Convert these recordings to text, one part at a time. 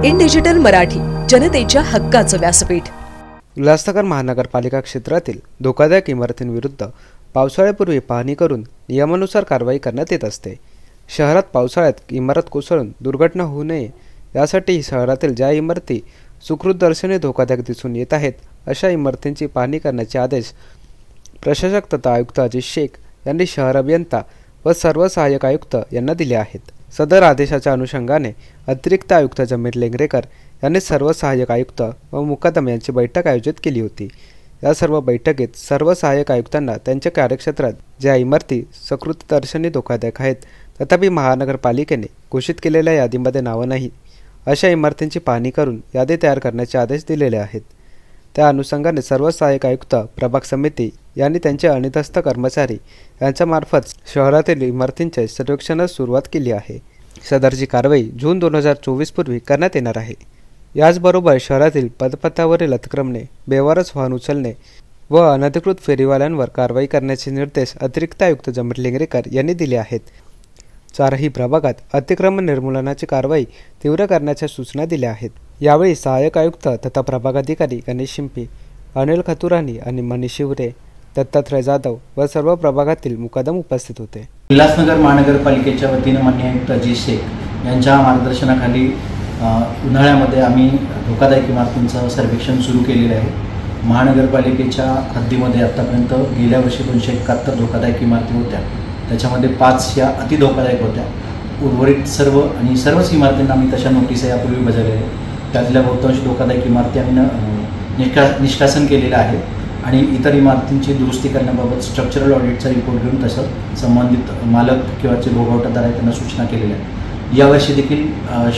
In digital Marathi, जनतेच्या हक्काचं व्यासपीठ। उल्हासनगर महानगरपालिका क्षेत्रातील धोकादायक इमारतींविरुद्ध पावसाळ्यापूर्वी पाहणी करून नियमानुसार कारवाई करण्यात येत असते। शहरात पावसाळ्यात इमारत कोसळून दुर्घटना होऊ नये यासाठी शहरातील ज्या इमारती सुखरूपदर्शनी धोकादायक दिसून येत आहेत अशा इमारतींची पाहणी करण्याचे आदेश प्रशासक तथा आयुक्त अजित शेख यांनी शहर अभियंता व सर्व सहाय्यक आयुक्त यांना दिले आहेत। सदर आदेशाच्या अनुषंगाने अतिरिक्त आयुक्त जमीर लेंगरेकर यांनी सर्व सहाय्यक आयुक्त व मुकादम यांची बैठक आयोजित केली होती। या सर्व बैठकीत सर्व सहाय्यक आयुक्तांना त्यांच्या कार्यक्षेत्रात ज्या इमारती सुखरूपदर्शनी धोकादायक आहेत तथापि महानगरपालिकेने घोषित केलेल्या यादीमध्ये नावं नाही अशा इमारतींची पाहणी करून यादी तयार करण्याचे आदेश दिलेले आहेत। त्या अनुषंगाने सर्व सहाय्यक आयुक्त प्रभाग समिती यांनी त्यांचे अनिदस्त कर्मचारी यांच्यामार्फत शहरातील इमारतींचे सर्वेक्षणास सुरुवात केली आहे। सदरची कारवाई जून 2024 पूर्वी करण्यात येणार आहे। याचबरोबर शहरातील पदपथावरील अतिक्रमणे, बेवारस वाहन उचलणे व अनधिकृत फेरीवाल्यांवर कारवाई करण्याचे निर्देश अतिरिक्त आयुक्त जमीर लेंगरेकर यांनी दिले आहेत। चारही प्रभागात अतिक्रमण निर्मूलनाची कारवाई तीव्र करण्याच्या सूचना दिल्या आहेत। यावेळी सहाय्यक आयुक्त तथा प्रभागाधिकारी गणेश शिंपी, अनिल खतुरानी आणि मनीष शिवरे, दत्तात्रय जाधव व सर्व प्रभागातील मुकादम उपस्थित होते। उल्हासनगर महानगरपालिकेच्या वतीने माननीय आयुक्त अजित शेख यांच्या मार्गदर्शनाखाली उन्हाळ्यामध्ये आम्ही धोकादायक इमारतींचं सर्वेक्षण सुरू केलेलं आहे। महानगरपालिकेच्या हद्दीमध्ये आतापर्यंत गेल्या वर्षी 271 धोकादायक इमारती होत्या, त्याच्यामध्ये 5 या अति धोकादायक होत्या। उर्वरित सर्वच इमारतींना आम्ही तशा नोटीस यापूर्वी बजावलेल्या, त्यातल्या बहुतांश धोकादायक इमारती आम्ही निष्कासन केलेलं आहे आणि इतर इमारतींची दुरुस्ती करण्याबाबत स्ट्रक्चरल ऑडिटचा रिपोर्ट घेऊन तसं संबंधित मालक किंवा जे भोगवटादार आहेत त्यांना सूचना केलेल्या आहेत। यावर्षी देखील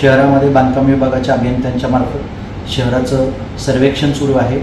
शहरामध्ये बांधकाम विभागाच्या अभियंत्यांच्या मार्फत शहराचं सर्वेक्षण सुरू आहे।